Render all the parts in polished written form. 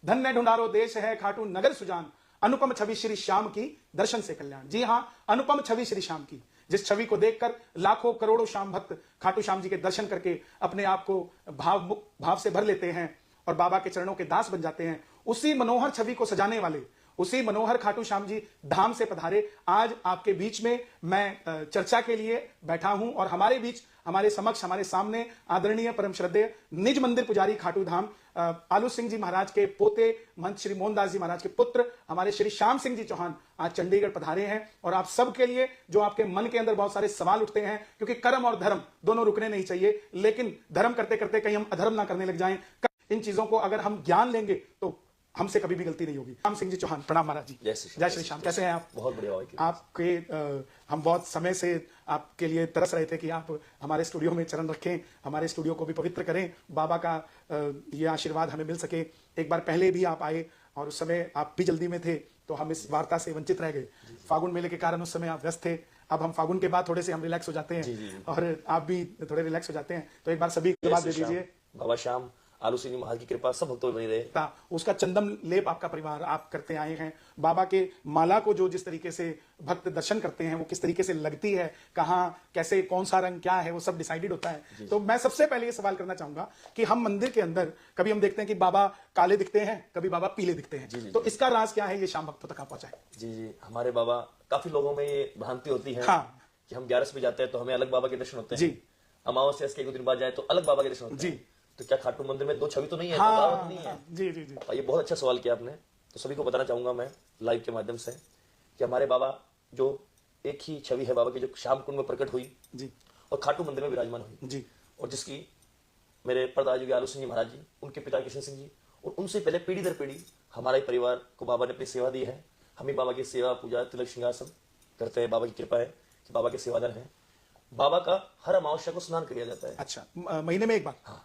धन्य ढूंढारो देश है खाटू नगर सुजान, अनुपम छवि श्री श्याम की दर्शन से कल्याण। जी हाँ, अनुपम छवि श्री श्याम की, जिस छवि को देखकर लाखों करोड़ों श्याम भक्त खाटू श्याम जी के दर्शन करके अपने आप को भाव से भर लेते हैं और बाबा के चरणों के दास बन जाते हैं, उसी मनोहर छवि को सजाने वाले, उसी मनोहर खाटू श्याम जी धाम से पधारे आज आपके बीच में मैं चर्चा के लिए बैठा हूं। और हमारे बीच, हमारे समक्ष, हमारे सामने आदरणीय परम श्रद्धेय निज मंदिर पुजारी खाटू धाम आलू सिंह जी महाराज के पोते महंत श्री मोहनदास जी महाराज के पुत्र हमारे श्री श्याम सिंह जी चौहान आज चंडीगढ़ पधारे हैं। और आप सबके लिए जो आपके मन के अंदर बहुत सारे सवाल उठते हैं, क्योंकि कर्म और धर्म दोनों रुकने नहीं चाहिए, लेकिन धर्म करते करते कहीं हम अधर्म ना करने लग जाएं। इन चीजों को अगर हम ज्ञान लेंगे तो हमसे कभी भी गलती नहीं होगी। श्याम सिंह जी चौहान, प्रणाम महाराज जी। जय श्री श्याम। कैसे हैं आप? बहुत बढ़िया। आपके हम बहुत समय से आपके लिए तरस रहे थे कि आप हमारे स्टूडियो में चरण रखें, हमारे स्टूडियो को भी पवित्र करें, बाबा का ये आशीर्वाद हमें मिल सके। एक बार पहले भी आप आए और उस समय आप भी जल्दी में थे, तो हम इस वार्ता से वंचित रह गए। फागुन मेले के कारण उस समय आप व्यस्त थे। अब हम फागुन के बाद थोड़े से हम रिलैक्स हो जाते हैं और आप भी थोड़े रिलैक्स हो जाते हैं, तो एक बार सभी को बात दे दीजिए। बाबा श्याम आलू सिंह महाराज की कृपा सब भक्तों बनी रहे। उसका चंदन लेप आपका परिवार आप करते आए हैं। बाबा के माला को जो जिस तरीके से भक्त दर्शन करते हैं, वो किस तरीके से लगती है, कहाँ कैसे, कौन सा रंग क्या है, वो सब डिसाइडेड होता है। तो मैं सबसे पहले ये सवाल करना चाहूंगा कि हम मंदिर के अंदर कभी हम देखते हैं कि बाबा काले दिखते हैं, कभी बाबा पीले दिखते हैं, तो इसका राज क्या है, ये श्याम भक्तों तक आप पहुंचाए। जी, हमारे बाबा, काफी लोगों में ये भ्रांति होती है कि हम 11 में जाते हैं तो हमें अलग बाबा के दर्शन होते हैं, अमावस्या के 1 दिन बाद जाए तो अलग बाबा के दर्शन होते हैं। तो क्या खाटू मंदिर में 2 छवि तो नहीं है? हाँ, नहीं है। जी जी जी। ये बहुत अच्छा सवाल किया आपने। तो सभी को बताना चाहूंगा मैं लाइव के माध्यम से कि हमारे बाबा जो एक ही छवि है बाबा की, जो श्याम कुंड में प्रकट हुई जी और खाटू मंदिर में विराजमान हुई जी, और जिसकी मेरे परदादा जी आलू सिंह जी महाराज जी, उनके पिता किशन सिंह जी, और उनसे पहले पीढ़ी दर पीढ़ी हमारे परिवार को बाबा ने अपनी सेवा दी है। हम ही बाबा की सेवा, पूजा, तिलक, श्रृंगार सब करते हैं। बाबा की कृपा है कि बाबा के सेवादार हैं। बाबा का हर अमावस्या को स्नान किया जाता है। अच्छा, महीने में एक बार? हाँ,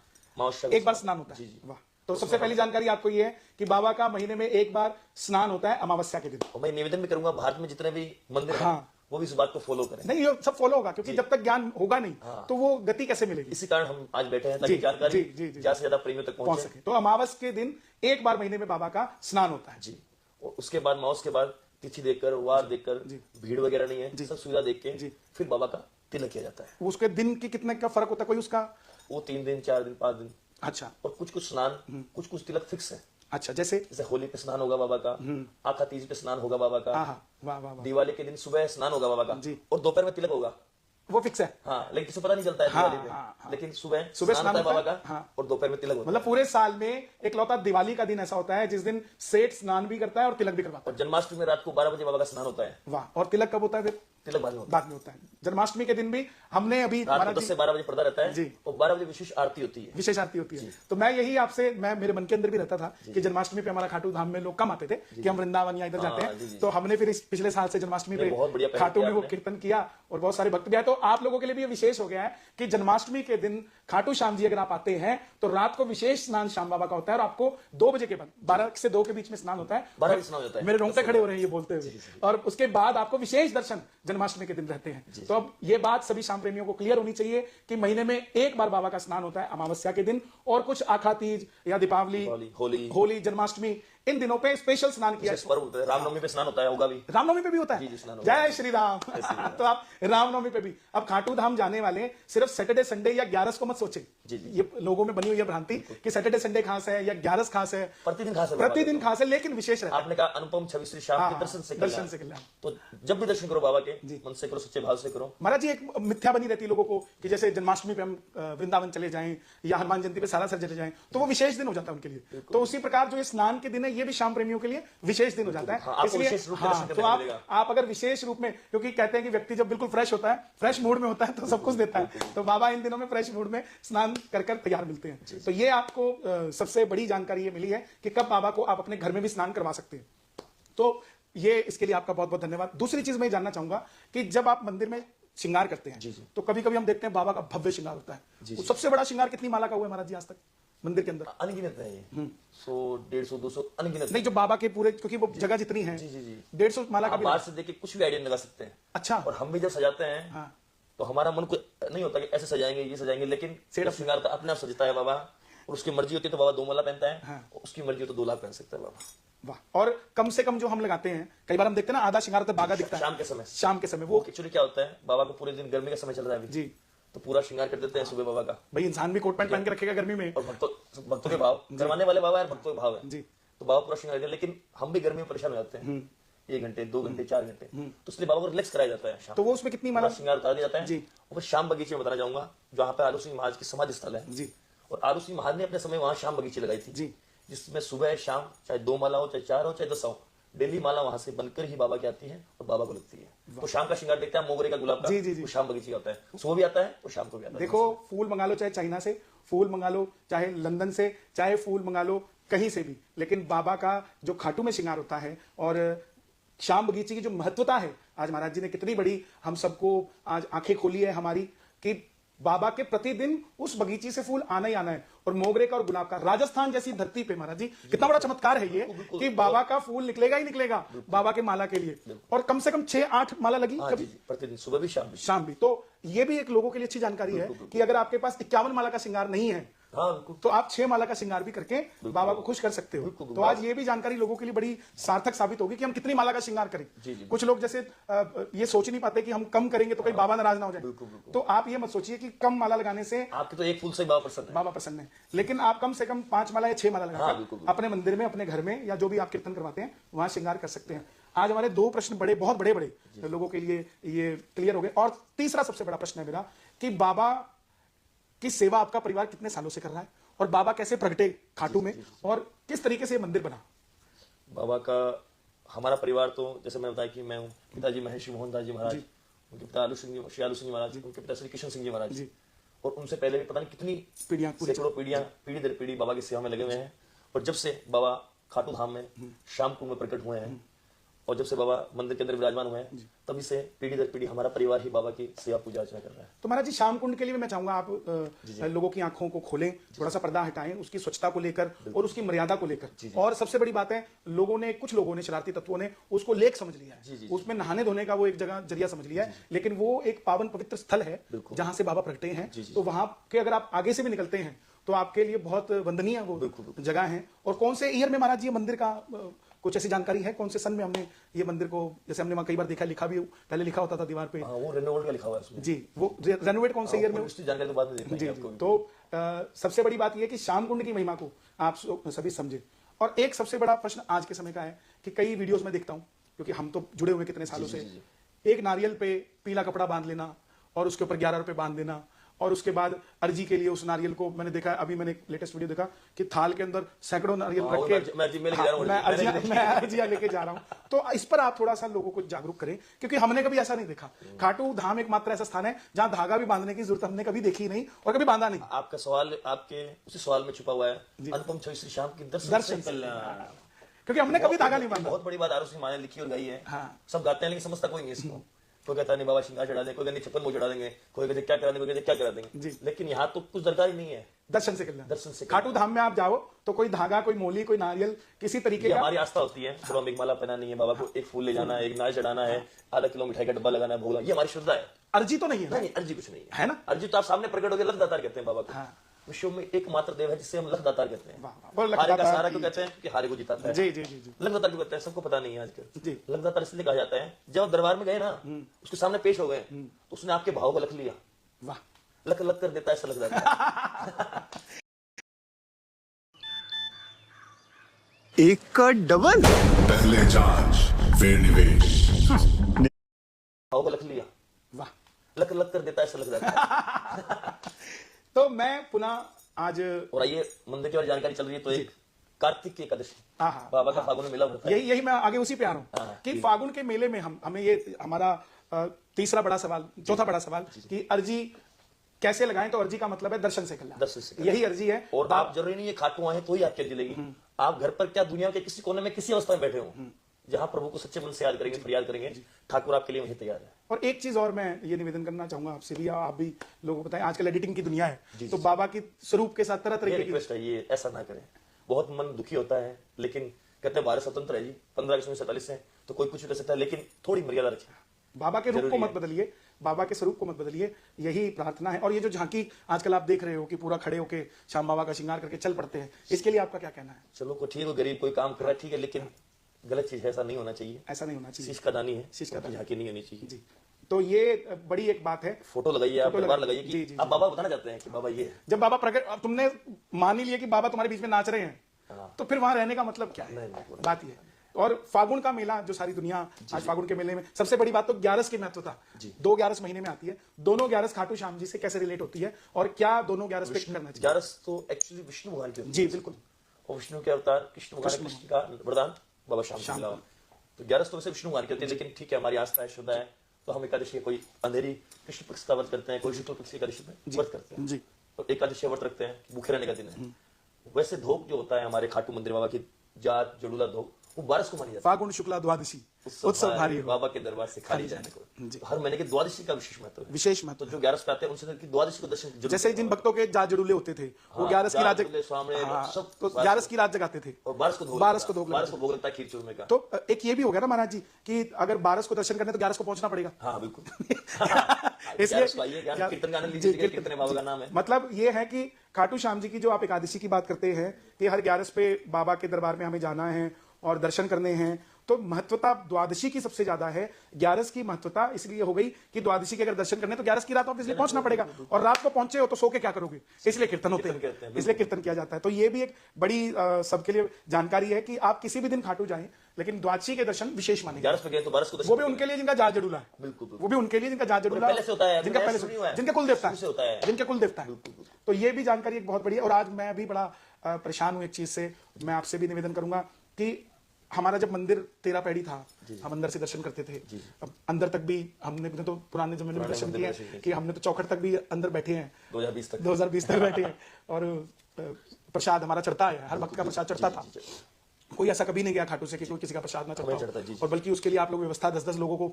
एक बार स्नान होता है। जी। वाह। तो सबसे पहली जानकारी आपको ये है कि बाबा का महीने में एक बार स्नान होता है अमावस्या के दिन। और मैं निवेदन भी करूंगा भारत में जितने भी मंदिर हैं, वो भी इस बात को फॉलो करें। नहीं, ये सब फॉलो होगा, क्योंकि जब तक ज्ञान होगा नहीं तो वो गति कैसे मिलेगी। इसी कारण हम आज बैठे हैं, ताकि जानकारी ज्यादा से ज्यादा प्रेमियों तक पहुंच सके। तो अमावस के दिन एक बार महीने में बाबा का स्नान होता है जी। और उसके बाद अमावस के बाद तिथि देखकर, वार देखकर, भीड़ वगैरह नहीं है, सब सुविधा देख के फिर बाबा का तिलक किया जाता है। उसके दिन की कितने का फर्क होता है कोई उसका? वो 3 दिन, 4 दिन, 5 दिन। अच्छा। और कुछ स्नान, कुछ तिलक फिक्स है। अच्छा, जैसे होली पे स्नान होगा बाबा का, आखा तीज पे स्नान होगा बाबा का, वाह वाह, दिवाली दिवाली के दिन सुबह स्नान होगा बाबा का और दोपहर में तिलक होगा। वो फिक्स है। हाँ, लेकिन किसी पता नहीं चलता है दिवाली में, लेकिन सुबह स्नान होता है बाबा का और दोपहर में तिलक होता है। मतलब पूरे साल में एकलौता दिवाली का दिन ऐसा होता है जिस दिन सेठ स्नान भी करता है और तिलक भी करवाता है। और जन्माष्टमी में रात को 12 बजे बाबा का स्नान होता है। वाह। और तिलक कब होता है? तिलक बाद में होता है। जन्माष्टमी के दिन भी हमने अभी 10 से 12 बजे पर्दा रहता है जी, और 12 बजे विशेष आरती होती है। विशेष आरती होती है। तो मैं यही आपसे, मेरे मन के अंदर भी रहता था कि जन्माष्टमी पे हमारा खाटू धाम में लोग कम आते थे कि हम वृंदावन या इधर जाते हैं, तो हमने फिर इस पिछले साल से जन्माष्टमी पे खाटू में वो कीर्तन किया और बहुत सारे भक्त भी आए। तो आप लोगों के लिए भी विशेष हो गया है कि जन्माष्टमी के दिन खाटू श्याम जी अगर आप आते हैं तो रात को विशेष स्नान श्याम बाबा का होता है और आपको 2 बजे के बाद, 12 से 2 के बीच में स्नान होता है। 12 बजे स्नान होता है। मेरे रोंगटे खड़े हो रहे हैं ये बोलते हुए। और उसके बाद आपको विशेष दर्शन जन्माष्टमी के दिन रहते हैं। तो अब ये बात सभी श्याम प्रेमियों को क्लियर होनी चाहिए कि महीने में एक बार बाबा का स्नान होता है अमावस्या के दिन, और कुछ आखा तीज या दीपावली, होली, जन्माष्टमी, इन दिनों पे स्पेशल स्नान किया। रामनवमी पे स्नान होता है, होगा भी। रामनवमी पे भी होता है। जय श्री राम। तो आप रामनवमी पे भी, अब खाटू धाम जाने वाले सिर्फ सैटरडे संडे या 11 को मत सोचे। ये लोगों में बनी हुई है भ्रांति कि सैटरडे संडे खास है या 11 खास है। प्रतिदिन खास है, लेकिन विशेष रहता है। आपने कहा अनुपम छवि श्री श्याम के दर्शन से कल्याण। तो जब भी दर्शन करो बाबा के, मन से करो, सच्चे भाव से करो। महाराज जी, एक मिथ्या बनी रहती है लोगों को कि जैसे जन्माष्टमी पे हम वृंदावन चले जाएं या हनुमान जयंती पे सालासर चले जाएं तो वो विशेष दिन हो जाता है उनके लिए। तो उसी प्रकार जो ये स्नान के दिन है, ये भी श्याम प्रेमियों के लिए विशेष दिन हो जाता है। इसलिए तो आप अगर विशेष रूप में, क्योंकि कहते हैं कि व्यक्ति जब बिल्कुल फ्रेश होता है, फ्रेश मूड में होता है, तो सब कुछ देता है। तो बाबा इन दिनों में फ्रेश मूड में स्नान कर तैयार मिलते हैं। तो ये आपको सबसे बड़ी जानकारी ये मिली है कि कब बाबा को आप अपने घर में भी स्नान करवा सकते हैं। तो ये, इसके लिए आपका बहुत बहुत धन्यवाद। दूसरी चीज मैं जानना चाहूंगा कि जब आप मंदिर में श्रृंगार करते हैं तो कभी कभी हम देखते हैं बाबा का भव्य श्रृंगार होता है। तो सबसे बड़ा श्रृंगार कितनी माला का हुआ है महाराज जी आज तक मंदिर के अंदर? अनगिनत है ये, 100, 150, 200 अनगिनत। नहीं, जो बाबा के पूरे, क्योंकि वो जगह जितनी है 150 माला का भी बाहर से देख के कुछ भी आइडिया लगा सकते हैं। अच्छा। और हम भी जब सजाते हैं तो हमारा मन को नहीं होता कि ऐसे सजाएंगे, ये सजाएंगे, लेकिन श्रृंगार तो अपने आप सजता है बाबा। और उसकी मर्जी होती है तो बाबा 2 माला पहनता है। हाँ। और उसकी मर्जी हो तो 2 लाख पहन सकता है बाबा। वाह। और कम से कम जो हम लगाते हैं, कई बार हम देखते हैं ना, आधा श्रृंगार तो बागा दिखता है शाम के समय। शाम के समय। वो वो एक्चुअली क्या होता है, बाबा को पूरे दिन गर्मी का समय चल रहा है अभी जी, तो पूरा श्रृंगार कर देते हैं सुबह बाबा का। भाई इंसान भी कोट पैंट पहन के रखेगा गर्मी में। और भक्तों के भाव करवाने वाले बाबा यार, भक्तों के भाव है जी। तो बाबा पूरा श्रृंगार करते हैं। लेकिन हम भी गर्मी में परेशान हो जाते हैं 1 घंटे 2 घंटे 4 घंटे, तो इसलिए बाबा को रिलैक्स कराया जाता है शाम। तो वो उसमें कितनी माला? पूरा श्रृंगार उतार दिया जाता है जी। और फिर शाम बगीचे में बताना चाहूंगा, जहाँ पे आलू सिंह महाराज की समाधि स्थल है जी और आलू सिंह महाराज ने अपने समय वहां शाम बगीचे लगाई थी जी। जिसमें सुबह शाम चाहे 2 माला हो, चाहे 4 हो, चाहे 10 हो, डेली माला वहां से बनकर ही बाबा की आती है और बाबा को लगती है। तो शाम का श्रृंगार देखते हैं मोगरे का, गुलाब का, जी, जी, जी। वो शाम बगीचे का होता है, सुबह भी आता है और शाम को भी आता है। देखो, फूल मंगा लो चाहे चाइना से, फूल मंगा लो चाहे लंदन से, चाहे फूल मंगा लो कहीं से भी, लेकिन बाबा का जो खाटू में श्रृंगार होता है और शाम बगीचे की जो महत्वता है, आज महाराज जी ने कितनी बड़ी हम सबको आज आंखें खोली है हमारी, कि बाबा के प्रतिदिन उस बगीचे से फूल आना ही आना है। और मोगरे का और गुलाब का, राजस्थान जैसी धरती पे महाराज जी कितना बड़ा चमत्कार है ये, कि बाबा का फूल निकलेगा ही निकलेगा बाबा के माला के लिए। और कम से कम 6-8 माला लगी हाँ कभी जी, प्रतिदिन सुबह भी शाम भी। शाम भी। तो ये भी एक लोगों के लिए अच्छी जानकारी है कि अगर आपके पास 51 माला का श्रृंगार नहीं है हाँ बिल्कुल। तो आप 6 माला का श्रृंगार भी करके बाबा को खुश कर सकते हो। तो आज ये भी जानकारी लोगों के लिए बड़ी सार्थक साबित होगी कि हम कितनी माला का श्रृंगार करें। जी, जी। कुछ लोग जैसे ये सोच नहीं पाते कि हम कम करेंगे तो कहीं बाबा नाराज ना हो जाए। तो आप ये मत सोचिए कि कम माला लगाने से आपके तो एक फूल से ही बाबा प्रसन्न है। बाबा प्रसन्न है, लेकिन आप कम से कम 5 माला या 6 माला हाँ, लगाकर बिल्कुल। अपने मंदिर में, अपने घर में, या जो भी आप कीर्तन करवाते हैं वहां श्रृंगार कर सकते हैं। आज हमारे 2 प्रश्न बहुत बड़े लोगों के लिए ये क्लियर हो गए। और तीसरा सबसे बड़ा प्रश्न है मेरा कि बाबा की सेवा आपका परिवार कितने सालों से कर रहा है और बाबा कैसे प्रगटे खाटू में और किस तरीके से ये मंदिर बना? बाबा का हमारा परिवार तो जैसे मैंने बताया कि मैं हूँ, पिताजी महर्षि मोहनदास जी महाराज, उनके पिता श्री आलू सिंह जी महाराज, उनके पिता श्री कृष्ण सिंह जी महाराज, और उनसे पहले भी पता नहीं कितनी पीढ़ियां, सैकड़ों पीढ़ियां, पीढ़ी दर पीढ़ी बाबा की सेवा में लगे हुए हैं। और जब से बाबा खाटू धाम में शाम कुंड में प्रकट हुए हैं और जब से बाबा मंदिर के अंदर विराजमान हुए हैं, तभी से पीढ़ी दर पीढ़ी हमारा परिवार ही बाबा की सेवा पूजा अर्चना कर रहा है। तो महाराज जी, श्याम कुंड के लिए मैं चाहूंगा आप लोगों की आंखों को खोलें, थोड़ा सा पर्दा हटाएं उसकी स्वच्छता को लेकर और उसकी मर्यादा को लेकर। और सबसे बड़ी बात है, कुछ लोगों ने, शरारती तत्वों ने उसको लेक समझ लिया है, उसमें नहाने धोने का वो एक जगह जरिया समझ लिया है, लेकिन वो एक पावन पवित्र स्थल है जहां से बाबा प्रगटे हैं। तो वहां के अगर आप आगे से भी निकलते हैं तो आपके लिए बहुत वंदनीय वो जगह है। और कौन से ईयर में महाराज जी मंदिर का कुछ ऐसी जानकारी है? कौन से सन में हमने ये मंदिर को, जैसे हमने वहां कई बार देखा, लिखा भी, पहले लिखा होता था दीवार पे। वो रेनोवेट का लिखा हुआ है उसमें। जी, वो रेनोवेट कौन से ईयर में? उसकी जानकारी तो बाद में देते हैं जी, आपको। तो सबसे बड़ी बात यह है कि श्याम कुंड की महिमा को आप सभी समझे। और एक सबसे बड़ा प्रश्न आज के समय का है कि कई वीडियोस में देखता हूं, क्योंकि हम तो जुड़े हुए कितने सालों से, एक नारियल पे पीला कपड़ा बांध लेना और उसके ऊपर 11 रुपए बांध देना, और उसके बाद अर्जी के लिए उस नारियल को, मैंने देखा, अभी मैंने लेटेस्ट वीडियो देखा कि थाल के अंदर सैकड़ों नारियल रख के मैं अर्जियां लेके जा रहा हूं। तो इस पर आप थोड़ा सा लोगों को जागरूक करें, क्योंकि हमने कभी ऐसा नहीं देखा। खाटू धाम एकमात्र ऐसा स्थान है जहां धागा भी बांधने की जरूरत हमने कभी देखी नहीं और कभी बांधा नहीं। आपका सवाल आपके उसी सवाल में छुपा हुआ है, अनुपम छवि श्री श्याम की दर्शन से कल्याण। क्योंकि हमने कभी धागा नहीं बांधा। बहुत बड़ी बात आरुषि माँ ने लिखी और गाई है। हाँ। सब गाते हैं लेकिन समझता कोई नहीं इसको। कोई कहता नहीं बाबा श्रृंगार चढ़ा देंगे, कोई कहते 56 चढ़ा देंगे, कोई कहते क्या करा देंगे, कोई कहते क्या करा देंगे। लेकिन यहाँ तो कुछ दरकार ही नहीं है। दर्शन से कल्याण। दर्शन से खाटू धाम में आप जाओ तो कोई धागा, कोई मोली, कोई नारियल, किसी तरीके का हमारी आस्था होती है। चलो एक माला पहनानी है बाबा को, एक फूल ले जाना है, एक नारियल चढ़ाना है, आधा किलो मिठाई का डब्बा लगाना है, भोग, ये हमारी श्रद्धा है। अर्जी तो नहीं है। नहीं, अर्जी कुछ नहीं है ना। अर्जी तो आप सामने प्रकट होकर लखदातार कहते हैं बाबा को। विश्व में एकमात्र देव है जिससे हम लखदातार कहते हैं। हारे का सहारा क्यों कहते हैं? क्योंकि हारे को जिताता है। जी जी जी जी। लखदातार क्यों कहते हैं? सबको पता नहीं है आजकल। जी। लखदातार इसलिए कहा जाता है, जब दरबार में गए ना, उसके सामने पेश हो गए तो उसने आपके भाव को लख लिया। वाह। लख लख कर देता है, ऐसा लखदातार। एक का डबल, पहले जांच फिर निवेश। भाव को लख लिया। वाह। लख लख कर देता है, ऐसा लखदातार। तो मैं पुनः आज, और आइए मंदिर की और जानकारी चल रही है तो एक कार्तिक की एकादशी बाबा का फागुन में मेला होता है। यही मैं आगे उसी पे आ रहा हूँ कि फागुन के मेले में हमें ये हमारा तीसरा बड़ा सवाल, चौथा बड़ा सवाल कि अर्जी कैसे लगाएं। तो अर्जी का मतलब है दर्शन से कल्याण। दर्शन से यही अर्जी है। और आप जरूरी नहीं है खाटू आए तो ही आपकी अर्जी लेगी। आप घर पर क्या दुनिया के किसी कोने में किसी अवस्था में बैठे हो, जहां प्रभु को सच्चे मन से याद करेंगे, फरियाद करेंगे, ठाकुर आपके लिए वहीं तैयार है। और एक चीज और मैं ये निवेदन करना चाहूंगा आपसे भी, आप भी लोगों को बताएं, आजकल एडिटिंग की दुनिया है, तो बाबा की स्वरूप के साथ तरह तरह की रिक्वेस्ट है, ये ऐसा ना करें। बहुत मन दुखी होता है, लेकिन कहते हैं भारत स्वतंत्र है जी, 15 अगस्त 1947 से, तो कोई कुछ भी कर सकता है, लेकिन थोड़ी मर्यादा रखें। बाबा के रूप को मत बदलिए, बाबा के स्वरूप को मत बदलिए, यही प्रार्थना है। और ये जो झांकी आजकल आप देख रहे हो कि पूरा खड़े होके श्याम बाबा का श्रृंगार करके चल पड़ते हैं, इसके लिए आपका क्या कहना है? चलो को ठीक हो, गरीब कोई काम कर रहा है ठीक है, लेकिन गलत चीज है, ऐसा नहीं होना चाहिए। ऐसा नहीं होना चाहिए। शीश का दानी है, शीश का दानी। झांकी नहीं होनी चाहिए जी, तो ये बड़ी एक बात है। फोटो लगाइए, आप फोटो दरबार लगाइए। लगाइए जी, कि जी, आप बाबा बताना चाहते हैं कि बाबा ये है। जब बाबा प्रकट, अब तुमने मान ही लिया कि बाबा तुम्हारे बीच में नाच रहे हैं, हाँ। तो फिर वहां रहने का मतलब क्या है? नहीं। बात ये है। और फागुन का मेला जो सारी दुनिया आज फागुन के मेले में सबसे बड़ी बात तो 11 की महत्वता, 2 11 महीने में आती है। दोनों 11 खाटू श्याम जी से कैसे रिलेट होती है और क्या दोनों 11 पे करना चाहिए? 11 तो एक्चुअली विष्णु भगवान की होती है। जी बिल्कुल। और विष्णु के अवतार कृष्ण भगवान, कृष्ण का वरदान बाबा श्याम जी का। तो 11 तो वैसे विष्णु भगवान की होती है, लेकिन ठीक है, हमारी आस्था है, श्रद्धा है, तो हम एकादशी के कोई अंधेरी कृष्ण पक्ष का व्रत करते हैं, कोई शुक्ल पक्ष की एकादशी में व्रत करते हैं। जी। तो एकादशी व्रत रखते हैं, भूखे रहने का दिन है। वैसे धोख जो होता है हमारे खाटू मंदिर बाबा की जात जड़ूला धोख, वो 12 को मानी जाती है। फागुन शुक्ला द्वादशी उत्सव भारी हो। बाबा के दरबार से खाली जाने को। तो हर महीने के द्वादशी का विशेष महत्व है। विशेष महत्व। तो जो 11 पे आते हैं उनसे कि द्वादशी को दर्शन जरूर जैसे जिन भक्तों के जात जड़ूले होते थे वो 11 की रात तो 11 की रात जगाते थे और 12 को भोग 12 को भोग लगता है खीर चूरमे का। तो एक ये भी हो गया ना महाराज जी कि अगर 12 को दर्शन करने तो 11 को पहुंचना पड़ेगा। हाँ बिल्कुल। इसलिए कीर्तन गाने लीजिए, कीर्तन बाबा का नाम है। मतलब ये है कि खाटू श्याम जी की जो आप एकादशी की बात करते हैं कि हर 11 पे बाबा के दरबार में हमें जाना है और दर्शन करने हैं, तो महत्वता द्वादशी की सबसे ज्यादा है। 11 की महत्वता इसलिए हो गई कि द्वादशी के अगर दर्शन करने तो 11 की रात ऑब्वियसली पहुंचना पड़ेगा, और रात को पहुंचे हो तो सो के क्या करोगे, इसलिए कीर्तन होते हैं, इसलिए कीर्तन किया जाता है। तो ये भी एक बड़ी सबके लिए जानकारी है कि आप किसी भी दिन खाटू जाएं, लेकिन द्वादशी के दर्शन विशेष माने। 11 पे गए तो 12 को वो भी उनके लिए जिनका जात जड़ूला है, बिल्कुल। वो भी उनके लिए जिनका जात जड़ूला पहले से होता है, जिनका पहले से, जिनके कुल देवता है, जिनके कुल देवता है। तो ये भी जानकारी एक बहुत बड़ी है। और आज मैं भी बड़ा परेशान हूं एक चीज से, मैं आपसे भी निवेदन करूंगा कि हमारा जब मंदिर 13 पैड़ी था, हम अंदर से दर्शन करते थे। अब अंदर तक भी हमने तो पुराने जमाने में दर्शन किया कि हमने तो चौखट तक भी अंदर बैठे हैं, 2020 तक बैठे हैं, और प्रसाद हमारा चढ़ता है, हर भक्त का प्रसाद चढ़ता था। कोई ऐसा कभी नहीं गया खाटू से कि कोई किसी का प्रसाद ना चढ़ता हो। और बल्कि उसके लिए आप लोग व्यवस्था 10-10 लोगों को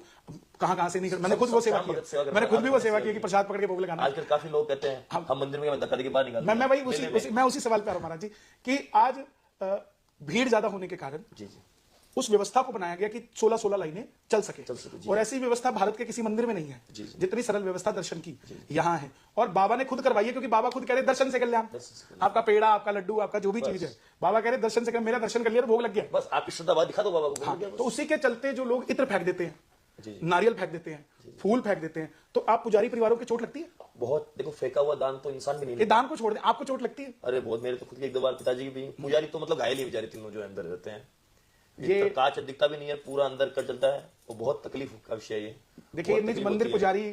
कहां से नहीं कर, मैंने खुद वो सेवा की, मैंने खुद भी वो सेवा की कि प्रसाद पकड़ के भोग लगाना। आजकल काफी लोग कहते हैं हम मंदिर में धक्का देके बाहर निकालते हैं। मैं वही उसी सवाल पे आ रहा हूं महाराज जी कि आज भीड़ ज्यादा होने के कारण उस व्यवस्था को बनाया गया कि 16-16 लाइनें चल सके। और ऐसी व्यवस्था भारत के किसी मंदिर में नहीं है जितनी सरल व्यवस्था दर्शन की यहाँ है। और बाबा ने खुद करवाई है, क्योंकि बाबा खुद कह रहे दर्शन से कल्याण। आपका पेड़ा, आपका लड्डू, आपका जो भी चीज है, बाबा कह रहे दर्शन से, मेरा दर्शन कर लिया तो भोग लग गया, बस आपकी श्रद्धा दिखा दो बाबा को। हाँ, तो उसी के चलते जो लोग इत्र फेंक देते हैं, नारियल फेंक देते हैं, फूल फेंक देते हैं, तो आप पुजारी परिवारों की चोट लगती है बहुत। देखो फेंका हुआ दान तो इंसान भी नहीं, ये दान को छोड़ दें, आपको चोट लगती है? अरे बहुत, मेरे तो खुद के 1-2 बार पिताजी भी पुजारी तो मतलब घायल ही बेचारे तीनों जो अंदर रहते हैं। ये कांच दिखता भी नहीं है, पूरा अंदर कट चलता है, वो बहुत तकलीफ का विषय है। देखिए निज मंदिर पुजारी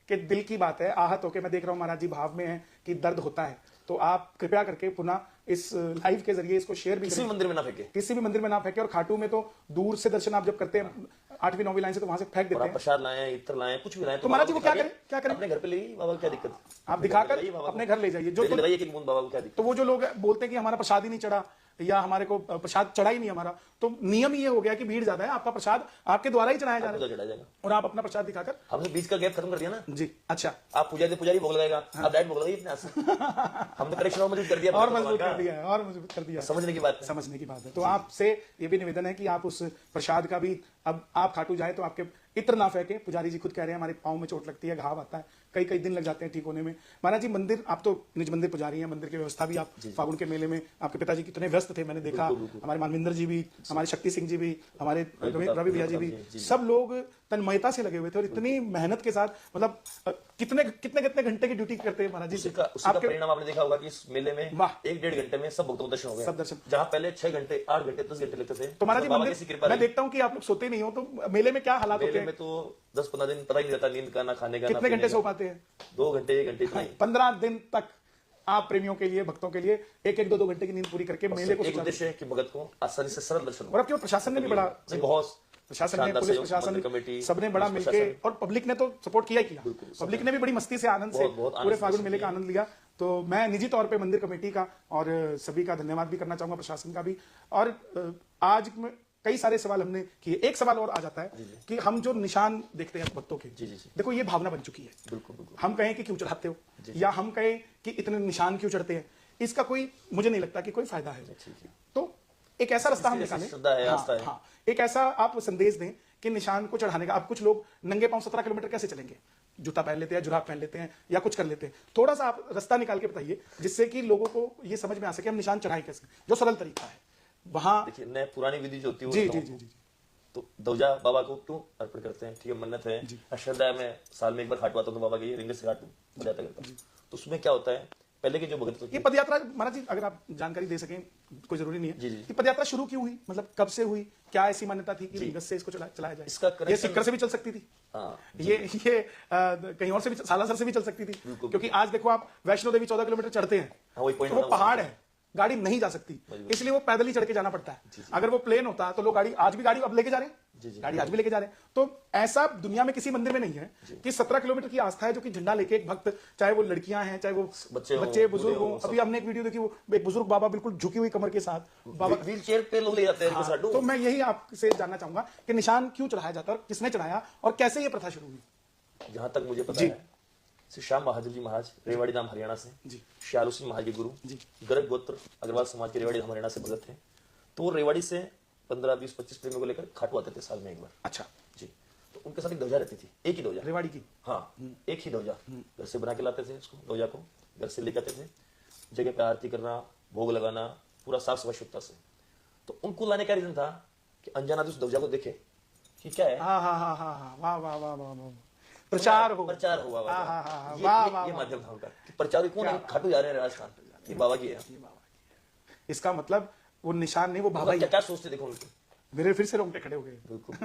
के दिल की बात है, आहत होकर मैं देख रहा हूँ महाराज जी भाव में है कि दर्द होता है, तो आप कृपया करके पुनः इस लाइव के जरिए इसको शेयर भी किसी भी मंदिर में ना फेंके, किसी भी मंदिर में ना फेंके। और खाटू में तो दूर से दर्शन आप जब करते हैं 8वीं-9वीं लाइन से, तो वहां से फेंक देते हैं। प्रसाद लाए, इत्र लाए, कुछ भी लाए, तो महाराज जी वो क्या करें अपने घर पे ले बाबा, क्या दिक्कत, आप दिखाकर अपने घर ले जाइए। जो बाबा को क्या दिक्कत। तो वो जो लोग बोलते हैं कि हमारा प्रसाद ही नहीं चढ़ा या हमारे को प्रसाद चढ़ा ही नहीं हमारा, तो नियम ये हो गया कि भीड़ ज्यादा है, आपका प्रसाद आपके द्वारा ही चढ़ाया जा रहा है और आप अपना प्रसाद दिखाकर। हमने बीच का गैप खत्म कर दिया ना जी। अच्छा, आप पुजारी भोग लगाएगा, आप डायरेक्ट भोग लगाइए अपने हाथ से। हमने करेक्शन और मजबूत कर दिया, और मजबूत कर दिया है, और मजबूत कर दिया। समझने की बात है, समझने की बात है। तो आपसे ये भी निवेदन है कि आप उस प्रसाद का भी, अब आप खाटू जाए तो आपके इत्र ना फेंके। पुजारी जी खुद कह रहे हैं हमारे पाँव में चोट लगती है, घाव आता है, कई दिन लग जाते हैं ठीक होने में। महाराज जी मंदिर, आप तो निज मंदिर पुजारी हैं, मंदिर की व्यवस्था भी आप फागुन के मेले में, आपके पिताजी कितने व्यस्त थे, मैंने देखा। हमारे मानविंदर जी भी, हमारे शक्ति सिंह जी भी, हमारे रवि भैया जी भी, सब लोग तन्मयता से लगे हुए थे और इतनी मेहनत के साथ, मतलब कितने घंटे की ड्यूटी करते हैं महाराज जी। उसका परिणाम आपने देखा होगा कि इस मेले में 1-1.5 घंटे में सब भक्तों दर्शन हो गए, सब दर्शन। जहां पहले 6 घंटे, 8 घंटे, 10 घंटे लेते थे। तो महाराज जी मंदिर, मैं देखता हूँ कि आप लोग सोते नहीं हो, तो मेले में क्या हालात होते हैं? में तो 10-15 दिन पता ही नहीं रहता, नींद का, ना खाने का। कितने घंटे सो पाते हैं? 2 घंटे, 1 घंटे, 15 दिन तक आप प्रेमियों के लिए, भक्तों के लिए 1-1, 2-2 घंटे की नींद पूरी करके मेले को, एक उद्देश्य है कि भगत को आसानी से सरल दर्शन हो। और अब क्यों प्रशासन ने भी बड़ा, बहुत प्रशासन ने, पुलिस प्रशासन कमेटी, सबने बड़ा मिलके, और पब्लिक ने तो सपोर्ट किया ही किया। पब्लिक ने भी बड़ी मस्ती से, आनंद से पूरे फागुन मेले का आनंद लिया। तो मैं निजी तौर पे मंदिर कमेटी का और सभी का धन्यवाद भी करना चाहूंगा, प्रशासन का भी। और आज कई सारे सवाल हमने किए, एक सवाल और आ जाता है कि हम जो निशान देखते हैं भक्तों के, देखो ये भावना बन चुकी है। हम कहें कि क्यों चढ़ाते हो, या हम कहें कि इतने निशान क्यों चढ़ते हैं, इसका कोई, मुझे नहीं लगता कि कोई फायदा है। तो एक ऐसा रास्ता हम निकालें, एक ऐसा आप संदेश दें कि निशान को चढ़ाने का। अब कुछ लोग नंगे पांव 17 किलोमीटर कैसे चलेंगे? जूता पहन लेते हैं, जुराब पहन लेते हैं या कुछ कर लेते हैं। थोड़ा सा आप रास्ता निकाल के बताइए जिससे कि लोगों को ये समझ में आ सके हम निशान चढ़ाएं कैसे, जो सरल तरीका है वहां। देखिए नए पुरानी विधि जो होती है वो जी बताऊं। जी जी जी तो ध्वजा बाबा को क्यों अर्पण करते हैं? ठीक है, मन्नत है, श्रद्धा है, मैं साल में एक बार घाटवाता हूँ तो बाबा के रिंग से घाट बजाता करता हूँ। तो उसमें क्या होता है, पहले के जो भगत होते ये पदयात्रा महाराज जी अगर आप जानकारी दे सकें, कोई जरूरी नहीं है जी, जी। कि पदयात्रा शुरू क्यों हुई, मतलब कब से हुई, क्या ऐसी मान्यता थी कि रिंगस से इसको चलाया जाए? इसका ये connection- सिक्कर से भी चल सकती थी, हाँ, ये कहीं और से भी, सालासर से भी चल सकती थी, क्योंकि आज देखो आप वैष्णो देवी 14 किलोमीटर चढ़ते हैं हाँ, वही point तो वो है ना, पहाड़ है, गाड़ी नहीं जा सकती, इसलिए वो पैदल ही चढ़ के जाना पड़ता है। अगर वो प्लेन होता तो लोग गाड़ी, आज भी गाड़ी अब लेके जा रहे हैं, गाड़ी आज भी लेके जा रहे हैं। तो ऐसा दुनिया में किसी मंदिर में नहीं है कि 17 किलोमीटर की आस्था है जो कि झंडा लेके एक भक्त, चाहे वो लड़कियां हैं चाहे वो बच्चे बुजुर्ग हो। अभी हमने एक वीडियो देखी, वो एक बुजुर्ग बाबा बिल्कुल झुकी हुई कमर के साथ बाबा, व्हील चेयर पे लोग ले जाते हैं इनको साडू। तो मैं यही आपसे जानना चाहूंगा कि निशान क्यों चढ़ाया जाता है और किसने चढ़ाया और कैसे ये प्रथा शुरू हुई? जहां तक मुझे पता है, श्री श्याम बहादुर जी महाराज रेवाड़ी धाम हरियाणा से, जी। श्यालू सिंह महाराज के गुरु, गर्ग गोत्र अग्रवाल समाज के रेवाड़ी धाम हरियाणा से भगत थे। तो वो रेवाड़ी से 15, 20, 25 प्रेमियों को लेकर खाटू आते थे साल में एक बार। अच्छा जी। तो उनके साथ एक ध्वजा रहती थी, एक ही ध्वजा, रेवाड़ी की। हाँ, एक ही ध्वजा घर से बना के लाते थे, उसको ध्वजा को घर से लेके आते थे, जगह पे आरती करना, भोग लगाना, पूरा साफ सफाई शुद्धता से। तो उनको लाने का रीजन था कि अनजाना उस ध्वजा को देखे कि क्या है, हाँ हाँ हाँ हाँ, वाह वाह वाह वाह वाह, प्रचार हो, प्रचार हुआ। हाँ हाँ हाँ, ये- वाह ये- वाह ये वाह। माध्यम था उनका कि प्रचार कौन है, खाटू जा रहे हैं राजस्थान, ये बाबा की है। इसका मतलब वो निशान नहीं, वो बाबा ही क्या है। क्या सोचते देखो उनके, मेरे फिर से रोंगटे खड़े हो गए। बिल्कुल।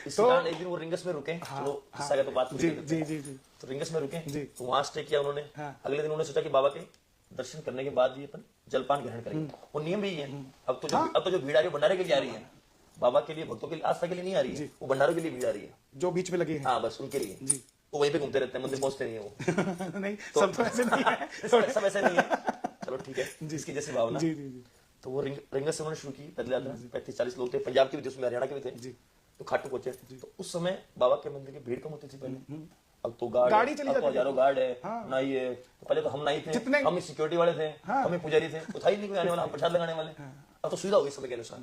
इस कारण एक दिन वो रिंगस में रुके, चलो इससे आगे तो बात जी पूरी जी जी जी तो रिंगस में रुके, जी। तो वहां स्टे किया उन्होंने। हाँ। अगले दिन उन्होंने सोचा कि बाबा के दर्शन करने के बाद ही अपन जलपान ग्रहण करेंगे। वो नियम भी है। अब तो जो भीड़ आ रही है भंडारे के लिए आ रही है, बाबा के लिए, भक्तों के लिए, आस्था के लिए नहीं आ रही है, वो भंडारों के लिए भीड़ आ रही है, जो बीच में लगे हैं। हाँ बस उनके लिए। जी। वो वहीं पे घूमते रहते हैं, मंदिर पहुंचते नहीं है वो। नहीं, सब तो ऐसे नहीं है। सब ऐसा नहीं है, चलो ठीक है, जिसकी जैसी भावना। जी जी जी तो वो रिंगस से उन्होंने शुरू की पैदल यात्रा। 35-40 लोग थे, पंजाब के भी थे उसमें, हरियाणा के भी थे। जी। तो खाटू पहुंचे। तो उस समय बाबा के मंदिर की भीड़ कम होती थी पहले, अब तो गार्ड, गाड़ी चली अब तो जाती थी। हजारों गार्ड है, नाई है। तो पहले तो हम नाई थे, जितने- हम सिक्योरिटी वाले थे, हमें पुजारी थे, तो था ही नहीं कोई आने वाला, हम प्रसाद लगाने वाले। अब तो सुविधा हो गई समय के अनुसार।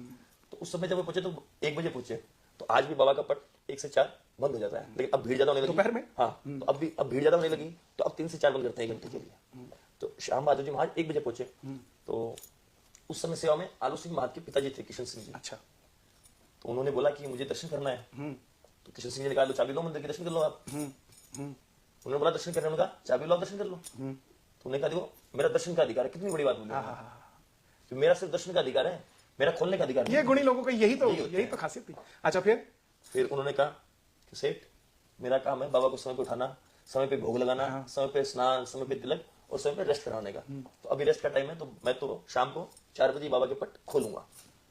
तो उस समय जब वो पहुंचे तो 1 बजे पहुंचे। तो आज भी बाबा का पट 1 से 4 बंद हो जाता है, लेकिन अब भीड़ ज्यादा होने लगी दोपहर में? हाँ, तो अब भीड़ ज्यादा होने लगी, तो अब 3 से 4 बंद करते हैं 1 घंटे के लिए। तो श्याम बहादुर जी महाराज 1 बजे पहुंचे। तो उस समय सेवा में आलू सिंह महाराज के पिताजी थे, किशन सिंह जी। अच्छा। तो उन्होंने बोला कि मुझे दर्शन करना है। तो किशन सिंह जी ने कहा, लो चाबी लो, मंदिर के दर्शन कर लो आप। उन्होंने बोला दर्शन करने, उन्होंने कहा चाबी लो, दर्शन कर लो। तो उन्होंने कहा देखो मेरा दर्शन का अधिकार है, कितनी बड़ी बात बोली, तो मेरा सिर्फ दर्शन का अधिकार है, मेरा खोलने का अधिकार ये नहीं। गुणी लोगों का यही तो खासियत थी। अच्छा, फिर उन्होंने कहा कि सेठ मेरा काम है बाबा को समय पे उठाना, समय पे भोग लगाना, समय पे स्नान, समय पे तिलक और समय पे रेस्ट कराने का। तो अभी रेस्ट का टाइम है, तो मैं तो शाम को 4 बजे बाबा के पट खोलूंगा।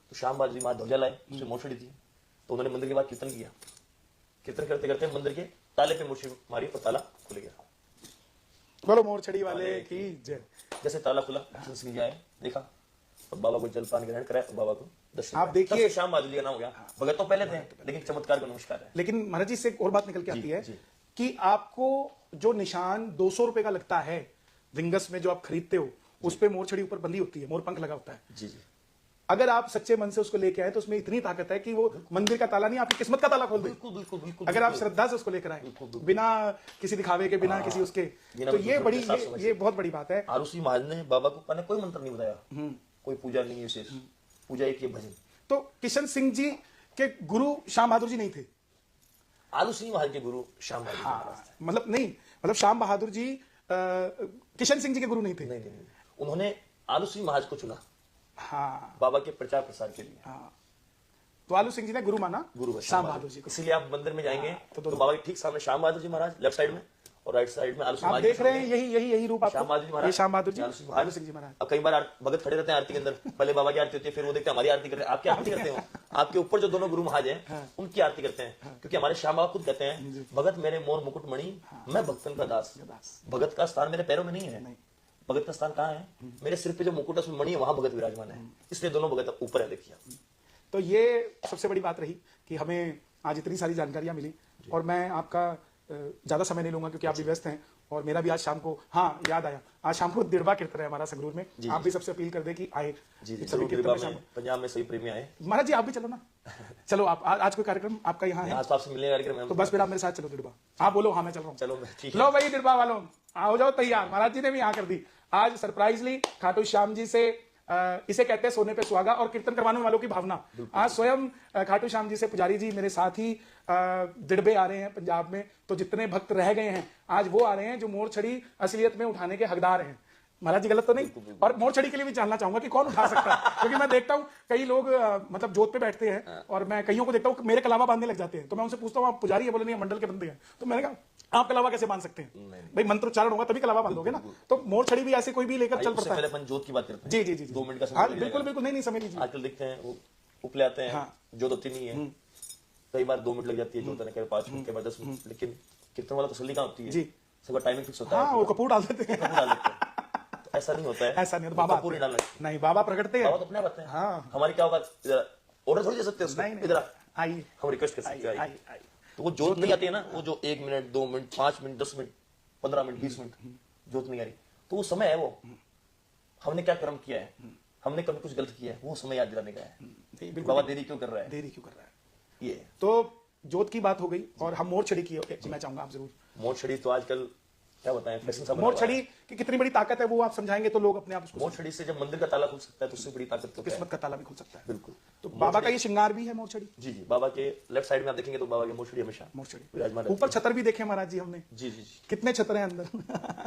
तो शाम बहादुर जी महाराज ध्वजा लाए, उसमें मोछड़ी थी। तो उन्होंने मंदिर के बाद कीर्तन किया। कीर्तन करते करते मंदिर के ताले पे मोछड़ी मारी और ताला खुल गया। बोलो मोरछड़ी वाले की जय। जैसे ताला खुला, किशन सिंह जी आए, देखा और बाबा को जलपान ग्रहण कराया और बाबा को दर्शन आप कराया। देखिए- तब से श्याम बहादुर जी का नाम हो गया। भगत तो पहले थे, लेकिन चमत्कार का नमस्कार है। लेकिन महाराज जी से एक और बात निकल के आती है जी। कि आपको जो निशान 200 रुपए का लगता है रिंगस में जो आप खरीदते हो, उस पे मोरछड़ी ऊपर बंधी होती है, मोर पंख लगा होता है। जी जी, अगर आप सच्चे मन से उसको लेके आए तो उसमें इतनी ताकत है कि वो मंदिर का ताला नहीं, आपकी किस्मत का ताला खोल दे। बिल्कुल बिल्कुल बिल्कुल। अगर आप श्रद्धा से उसको लेकर आए, बिना किसी दिखावे के, बिना किसी उसके, बिना तो ये कुछ बड़ी, साफ समझ ये बहुत बड़ी बात है। आरुषि महाराज ने बाबा को मैंने कोई मंत्र नहीं बताया, कोई पूजा नहीं विशेष, पूजा एक ये भजन। तो किशन सिंह जी के गुरु श्याम बहादुर जी नहीं थे? आरुषि महाराज के गुरु श्याम बहादुर जी महाराज थे। मतलब नहीं, मतलब श्याम बहादुर जी किशन सिंह जी के गुरु नहीं थे? नहीं नहीं नहीं, उन्होंने आरुषि महाराज को चुना हाँ बाबा के प्रचार प्रसार के लिए। हाँ। तो आलू सिंह जी ने गुरु माना गुरु श्याम बहादुर जी को। इसीलिए आप मंदिर में जाएंगे तो बाबा के ठीक सामने श्याम बहादुर जी महाराज लेफ्ट साइड में, और राइट साइड में आरुषि आप महाराज देख रहे हैं यही रूप आपको? श्याम बहादुर जी महाराज, ये श्याम बहादुर जी, आरुषि आलू सिंह जी महाराज। अब कई बार भगत खड़े रहते हैं आरती के अंदर, पहले बाबा की आरती होती है, फिर वो देखते हैं हमारी आरती करते हैं। आपकी आरती करते हो, आपके ऊपर जो दोनों गुरु महाराज हैं उनकी आरती करते हैं, क्योंकि हमारे श्याम बाबा खुद कहते हैं, भगत मेरे मोर मुकुट मणि, मैं भक्तन का दास। भगत का स्थान मेरे पैरों में नहीं है, भगत का स्थान कहाँ है? मेरे सिर पे जो मुकुट है उसमें मणि है, वहां भगत विराजमान है। इसलिए दोनों भगत ऊपर है, देखिए। तो ये सबसे बड़ी बात रही कि हमें आज इतनी सारी जानकारियां मिली, और मैं आपका ज्यादा समय नहीं लूंगा क्योंकि आप भी व्यस्त हैं, और मेरा भी आज शाम को, हाँ याद आया, आज शाम को दिड़बा कीर्तन है हमारा संगरूर में। आप भी सबसे अपील कर दे कि आए। जी जी, सभी जरूर कीर्तन दिड़बा में शाम, में पंजाब में सही प्रेमी आए। महाराज जी आप भी चलो ना। चलो आप आज कोई कार्यक्रम आपका यहाँ है आज तो आपसे मिलने का कार्यक्रम तो बस फिर आप मेरे साथ चलो दिड़बा। आप बोलो हाँ मैं चल रहा हूँ। चलो ठीक है। लो भाई दिड़बा वालों आओ जाओ तैयार। महाराज जी ने भी यहाँ कर दी आज सरप्राइजली खाटू श्याम जी से। इसे कहते हैं सोने पे सुहागा और कीर्तन करवाने वालों की भावना। आज स्वयं खाटू श्याम जी से पुजारी जी मेरे साथ ही दिड़बे आ रहे हैं पंजाब में। तो जितने भक्त रह गए हैं आज वो आ रहे हैं जो मोर छड़ी असलियत में उठाने के हकदार हैं। महाराज जी गलत तो नहीं? और मोर छड़ी के लिए भी जानना चाहूंगा कि कौन उठा सकता है, क्योंकि मैं देखता हूं कई लोग मतलब जोत पे बैठते हैं और मैं कईयों को देखता हूं मेरे कलावा बांधने लग जाते हैं। तो मैं उनसे पूछता हूं आप पुजारी है? बोले नहीं मंडल के बंदे हैं। तो मैंने कहा आप कलावा कैसे बांध सकते हैं? भाई मंत्रोच्चारण होगा तभी कलावा बांधोगे ना। तो मोर छड़ी भी ऐसे कोई भी लेकर चल पड़ता है। पहले अपन जोत की बात करते हैं। जी जी जी 2 मिनट का हाँ समय बिल्कुल बिल्कुल नहीं समझ लीजिए। आजकल देखते हैं वो उपले आते हैं जोत होती नहीं है, कई बार 2 मिनट लग जाती है जोत आने के 5 मिनट के बाद 10 मिनट। लेकिन कीर्तन वाला तसल्ली कहाँ होती है जी। सबका टाइमिंग फिक्स होता है। हाँ वो कपूर डाल देते हैं। कपूर डाल देते हैं। तो ऐसा नहीं होता है। ऐसा नहीं होता बाबा कपूर नहीं डालना। नहीं बाबा प्रकटते हैं। बाबा तो अपने आप आते हैं। हाँ हमारी क्या होगा ऑर्डर थोड़ी दे सकते हैं उसको। नहीं इधर आइए हम रिक्वेस्ट कर सकते हैं। आइए। तो वो जोत नहीं आती है ना, वो जो 1 minute 2 minute 5 minute 10 minute 15 minute 20 minute जोत नहीं आ रही, तो वो समय है। वो हमने क्या कर्म किया है, हमने कभी कुछ गलत किया है, वो समय याद दिलाने का है। बाबा देरी क्यों कर रहा है, देरी क्यों कर रहा है। ये तो जोत की बात हो गई और हम मोर छड़ी की मैं चाहूंगा आप जरूर। मोर छड़ी तो आजकल क्या बताएं फैशन सा बना मोर हुआ छड़ी है। की कितनी बड़ी ताकत है वो आप समझाएंगे तो लोग अपने आप उसको। मोर छड़ी से जब मंदिर का ताला खुल सकता है तो उससे बड़ी ताकत तो क्या है? किस्मत का ताला भी खुल सकता है। बिल्कुल। तो बाबा का ये श्रृंगार भी है मोर छड़ी। जी जी, बाबा के लेफ्ट साइड में आप देखेंगे तो बाबा की मोर छड़ी हमेशा मोर छड़ी विराजमान रहती ऊपर छतर भी देखे महाराज जी हमने। है। जी जी जी, कितने छतर हैं अंदर।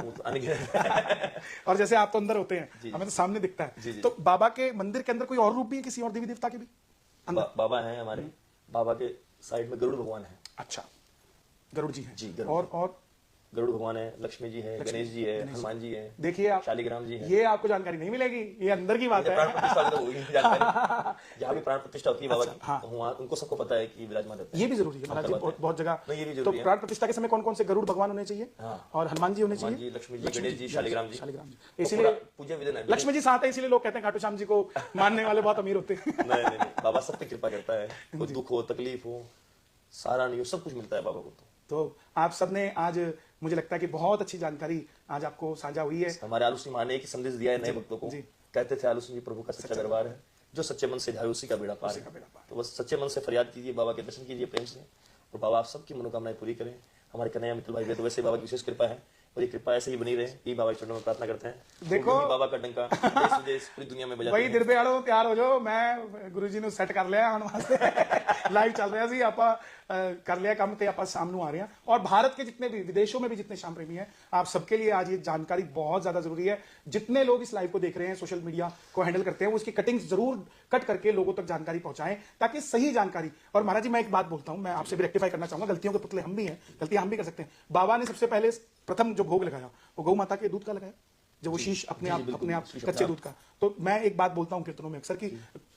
वो तो अनगिनत। और जैसे आप तो अंदर होते हैं हमें तो सामने दिखता जी, है। जी। तो बाबा के मंदिर के अंदर कोई और रूप भी है किसी और देवी देवता के भी अंदर? बाबा है हमारे, बाबा के साइड में गरुड़ भगवान है। अच्छा गरुड़ जी हैं। जी, गरुड़। और गरुड़ भगवान है, लक्ष्मी जी है, गणेश जी है, हनुमान जी है, देखिए आप शालिग्राम जी है। ये आपको जानकारी नहीं मिलेगी, ये अंदर की बात ये है। प्राण प्रतिष्ठा तो होगी जानकारी। जहाँ भी प्राण प्रतिष्ठा होती है बाबा की, हाँ। तो वहाँ उनको सबको पता है कि विराजमान रहते हैं। ये भी जरूरी है महाराज जी बहुत जगह। नहीं, ये भी तो जरूरी है। प्राण प्रतिष्ठा के समय कौन कौन से गरुड़ भगवान होने चाहिए हाँ। और हनुमान जी होने हनुमान चाहिए, जी, लक्ष्मी जी, गणेश जी, शालिग्राम जी। शालिग्राम जी। तो इसीलिए पूरा पूजा विधान है। लक्ष्मी जी साथ है, इसीलिए लोग कहते हैं खाटू श्याम जी को मानने वाले बहुत अमीर होते हैं। नहीं नहीं नहीं, बाबा सब पे कृपा करता है। कोई दुख हो तकलीफ हो सारा नहीं हो, सब कुछ मिलता है बाबा को। तो आप सबने आज मुझे लगता है कि बहुत अच्छी जानकारी आज आपको साझा हुई है। हमारे आलू सिंह माँ ने एक संदेश दिया है नए भक्तों को। जी। कहते थे आलू सिंह जी प्रभु का सच्चा दरबार है, जो सच्चे मन से जाए उसी का बेड़ा पार है। तो बस सच्चे मन से फरियाद कीजिए, बाबा के दर्शन कीजिए प्रेम से, और बाबा आप सबकी मनोकामनाएं पूरी करें। हमारे कन्हैया मित्तल भाई तो वैसे बाबा की विशेष कृपा है और ये कृपा ऐसे ही बनी रहे, ये बाबा के चरणों में प्रार्थना करते हैं। देखो, तो बाबा का डंका देश विदेश पूरी दुनिया में बजाते वही हैं। दिरबे वालों तैयार हो जाओ, मैं गुरु जी ने सेट कर लिया हूं वास्ते लाइव चल रहा सी आप कर लिया काम ते आप सामने आ रहे हैं। और भारत के जितने भी विदेशों में भी जितने श्याम प्रेमी हैं आप सबके लिए आज ये जानकारी बहुत ज्यादा जरूरी है। जितने लोग इस लाइव को देख रहे हैं सोशल मीडिया को हैंडल करते हैं वो इसकी कटिंग्स जरूर कट करके लोगों तक जानकारी पहुंचाएं ताकि सही जानकारी। और महाराज जी मैं एक बात बोलता हूं, मैं आपसे भी रेक्टिफाई करना चाहूंगा, गलतियों के पुतले हम भी हैं, गलतियां हम भी कर सकते हैं। बाबा ने सबसे पहले प्रथम जो भोग लगाया वो गौ माता के दूध का लगाया, जो वो शीश अपने आप कच्चे दूध का। तो मैं एक बात बोलता हूँ कीर्तनों में अक्सर कि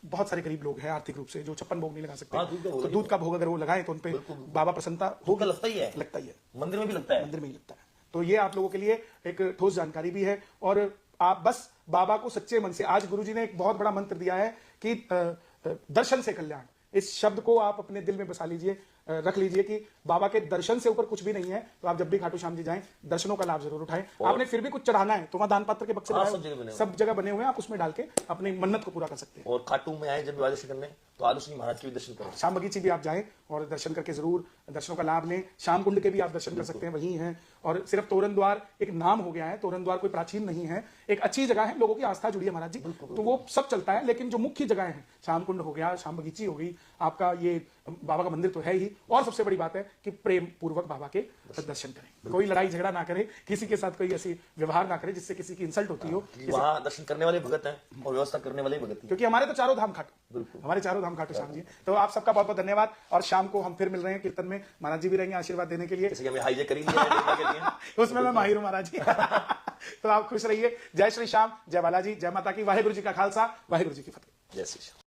बहुत सारे गरीब लोग हैं आर्थिक रूप से जो 56 भोग नहीं लगा सकते, तो दूध का भोग अगर वो लगाए तो उनपे बाबा प्रसन्नता होगा। लगता ही है, मंदिर में भी लगता है, मंदिर में ही लगता है। तो ये आप लोगों के लिए एक ठोस जानकारी भी है। और आप बस बाबा को सच्चे मन से, आज गुरु जी ने एक बहुत बड़ा मंत्र दिया है कि दर्शन से कल्याण, इस शब्द को आप अपने दिल में बसा लीजिए, रख लीजिए कि बाबा के दर्शन से ऊपर कुछ भी नहीं है। तो आप जब भी खाटू श्याम जी जाएं दर्शनों का लाभ जरूर उठाएं। आपने फिर भी कुछ चढ़ाना है तो वहां दान पात्र के बक्से सब जगह बने हुए हैं, आप उसमें डाल के अपनी मन्नत को पूरा कर सकते हैं। और खाटू में आए जब भी दर्शन करने तो आलू सिंह महाराज के भी दर्शन करें, श्याम बगीची भी आप जाएं और दर्शन करके जरूर दर्शनों का लाभ लें। श्याम कुंड के भी आप दर्शन कर सकते हैं, वहीं हैं। और सिर्फ तोरण द्वार एक नाम हो गया है, तोरण द्वार कोई प्राचीन नहीं है, एक अच्छी जगह है, लोगों की आस्था जुड़ी है महाराज जी, तो वो सब चलता है। लेकिन जो मुख्य जगह है श्याम कुंड हो गया, श्याम बगीची हो गई, आपका ये बाबा का मंदिर तो है ही। और सबसे बड़ी बात है कि प्रेम पूर्वक बाबा के दर्शन करें, कोई लड़ाई झगड़ा ना करें, किसी के साथ कोई ऐसी व्यवहार ना करें जिससे किसी की इंसल्ट होती हो। वहां दर्शन करने वाले भगत हैं और व्यवस्था करने वाले भगत हैं, क्योंकि हमारे तो चारों धाम खाटू, हमारे चारों धाम खाटू श्याम जी। तो आप सबका बहुत बहुत धन्यवाद। और शाम को हम फिर मिल रहे हैं कीर्तन में, महाराज जी भी रहेंगे आशीर्वाद देने के लिए। हमें हाईजे करेंगे उसमें मैं माहिर हूं महाराज जी। तो आप खुश रहिए। जय श्री श्याम, जय बालाजी, जय माता की, वाहिगुरु जी का खालसा, वाहिगुरु जी की फतेह। जय श्री श्याम।